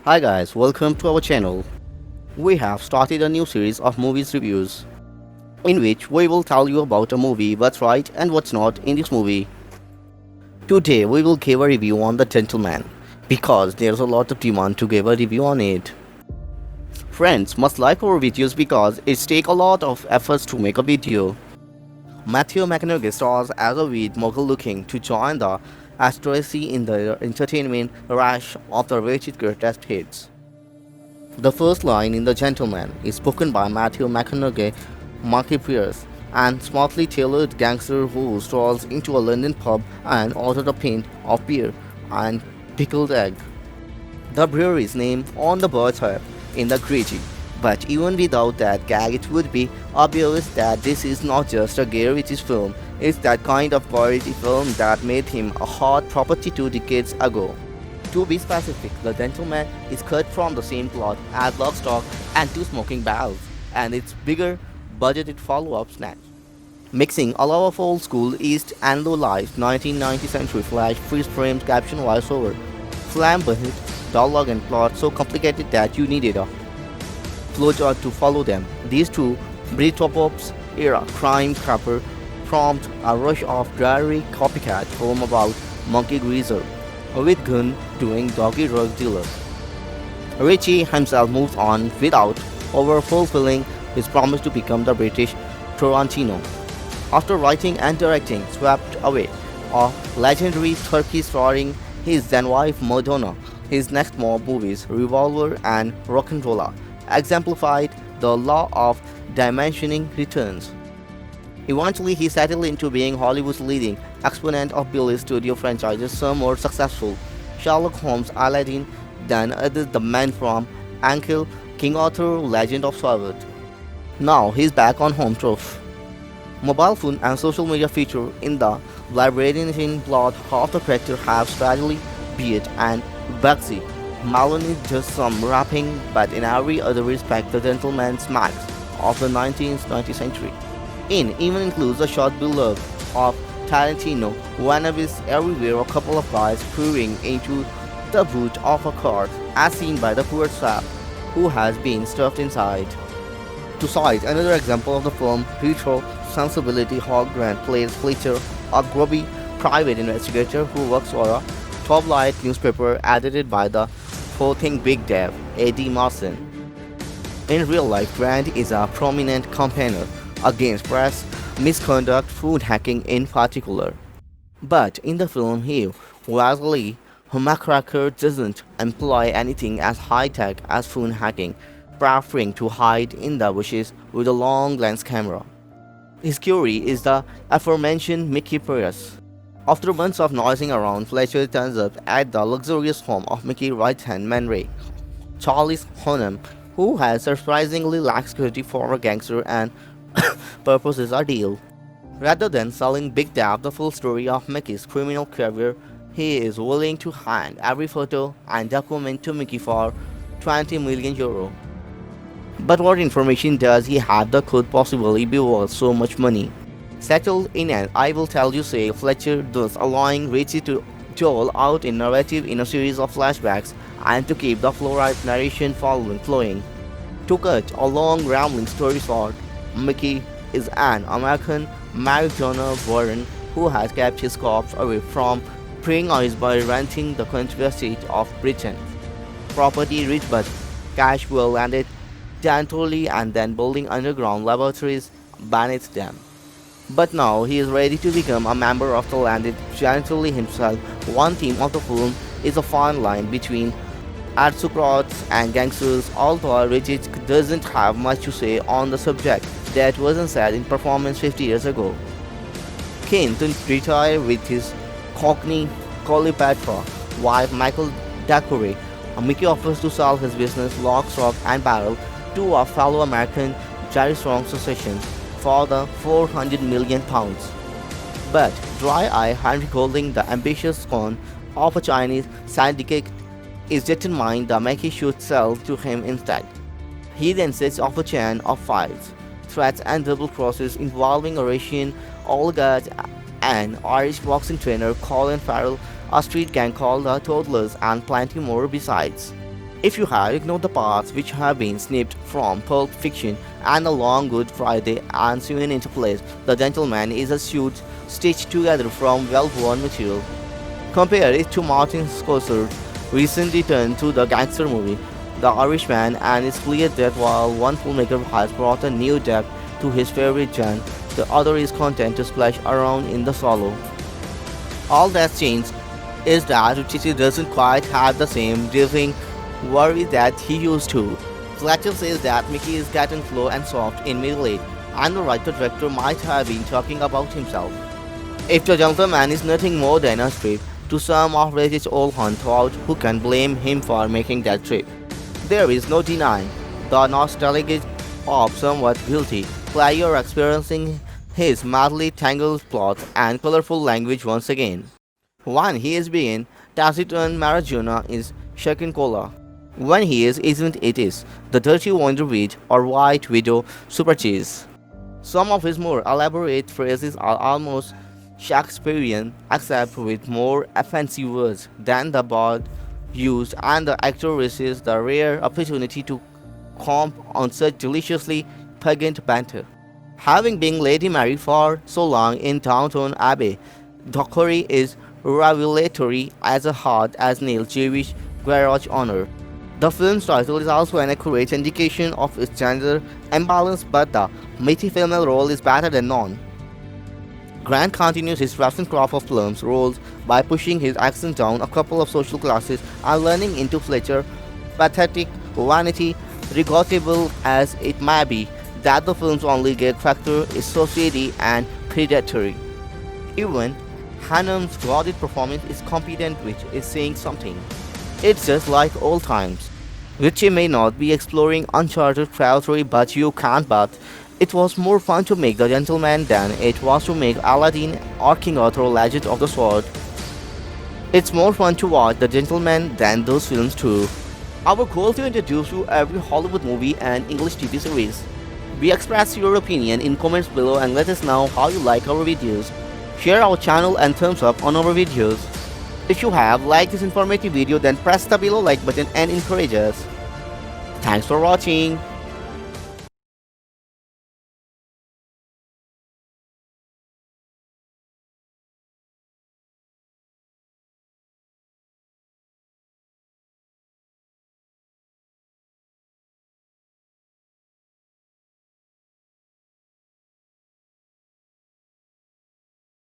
Hi guys, welcome to our channel. We have started a new series of movies reviews in which we will tell you about a movie, what's right and what's not in this movie. Today we will give a review on The Gentleman because there's a lot of demand to give a review on it. Friends must like our videos because it takes a lot of efforts to make a video. Matthew McConaughey stars as a weed mogul looking to join the aristocracy in the entertainment rush of the richest greatest hits. The first line in The Gentleman is spoken by Matthew McConaughey, Marky Pierce, and smartly tailored gangster who strolls into a London pub and orders a pint of beer and pickled egg. The brewery's name on the bird's head in the greeting. But even without that gag, it would be obvious that this is not just a Guy Ritchie film, it's that kind of quality film that made him a hot property 2 decades ago. To be specific, The Gentleman is cut from the same plot as Lockstock and Two Smoking Barrels, and its bigger budgeted follow-up Snatch. Mixing a lot of old school East and low life 1990th century flash freeze framed caption voiceover, flamboyant dialogue and plot so complicated that you needed a flowchart to follow them. These two Britpop's era crime caper prompt a rush of dreary copycat film about monkey greaser with gun doing doggy drug dealer. Ritchie himself moves on without over fulfilling his promise to become the British Tarantino. After writing and directing Swept Away, a legendary Turkey starring his then wife Madonna, his next mob movies Revolver and Rock'n'Rolla exemplified the law of dimensioning returns. Eventually, he settled into being Hollywood's leading exponent of Billy's studio franchises, some more successful. Sherlock Holmes, Aladdin, then others The Man from Uncle, King Arthur, Legend of Sherwood. Now he's back on home turf. Mobile phone and social media feature in the librarian plot. Half the characters have straggly beard and Bugsy. Malone is just some rapping, but in every other respect, The Gentleman smacks of the 19th century. In even includes a short beloved of Tarantino, wannabes everywhere, a couple of guys peering into the boot of a car, as seen by the poor sap who has been stuffed inside. To cite another example of the film retro sensibility, Hugh Grant plays Fletcher, a grubby private investigator who works for a top-flight newspaper edited by the forthing Big Dev, A.D. Marson. In real life, Grant is a prominent campaigner against press misconduct, food hacking in particular. But in the film, he wisely Humacracker doesn't employ anything as high-tech as phone hacking, preferring to hide in the bushes with a long lens camera. His curry is the aforementioned Mickey Pierce. After months of nosing around, Fletcher turns up at the luxurious home of Mickey's right-hand man Ray, Charles Hunnam, who has surprisingly lax security for a gangster and purposes a deal. Rather than selling Big Dab the full story of Mickey's criminal career, he is willing to hand every photo and document to Mickey for 20 million euro. But what information does he have that could possibly be worth so much money? Settled in an I will tell you say, Fletcher thus allowing Ritchie to dole out in narrative in a series of flashbacks and to keep the flow-right narration flowing. To cut a long rambling story short, Mickey is an American marijuana baron who has kept his cops away from preying on us by renting the country seat of Britain. Property rich but cash well landed tenderly and then building underground laboratories beneath them. But now he is ready to become a member of the landed gently himself. One theme of the film is a fine line between aristocrats and gangsters, although Ritchie doesn't have much to say on the subject that wasn't said in performance 50 years ago. Kane retired with his Cockney Cleopatra wife Michael Dacre. Mickey offers to sell his business Lock, Stock and Barrel to a fellow American Jerry Strong succession for the £400 million. But dry-eye Henry Golding, the ambitious con of a Chinese syndicate, is determined that Mickey should sell to him instead. He then sets off a chain of fights, threats and double crosses involving a Russian oligarch and Irish boxing trainer Colin Farrell, a street gang called the Toddlers, and plenty more besides. If you have ignored the parts which have been snipped from Pulp Fiction and A Long Good Friday and sewn into place, The Gentleman is a suit stitched together from well-worn material. Compare it to Martin Scorsese's recent return to the gangster movie, The Irishman, and it's clear that while one filmmaker has brought a new depth to his favorite genre, the other is content to splash around in the solo. All that's changed is that Richie doesn't quite have the same driving worry that he used to. Fletcher says that Mickey is getting slow and soft in middle age, and the writer-director might have been talking about himself. If The Gentleman is nothing more than a strip to some outrageous old hunt thought, who can blame him for making that trip? There is no denying the nostalgia of somewhat guilty player experiencing his madly tangled plot and colorful language once again. When he is being taciturn marijuana is shaken cola. When he isn't, it is the dirty wonder wheat or white widow super cheese. Some of his more elaborate phrases are almost Shakespearean, except with more offensive words than the bard used, and the actor receives the rare opportunity to comp on such deliciously pungent banter. Having been Lady Mary for so long in Downton Abbey, Dockery is revelatory as a hard as nailed Jewish garage honor. The film's title is also an accurate indication of its gender imbalance, but the meaty female role is better than none. Grant continues his Ravencroft of films roles by pushing his accent down a couple of social classes and learning into Fletcher's pathetic vanity, regrettable as it may be that the film's only gag factor is so seedy and predatory. Even Hannum's guarded performance is competent, which is saying something. It's just like old times. Richie may not be exploring uncharted territory, but you can't but. It was more fun to make The Gentleman than it was to make Aladdin or King Arthur Legend of the Sword. It's more fun to watch The Gentleman than those films too. Our goal is to introduce you every Hollywood movie and English TV series. We express your opinion in comments below and let us know how you like our videos. Share our channel and thumbs up on our videos. If you have liked this informative video, then press the below like button and encourage us. Thanks for watching.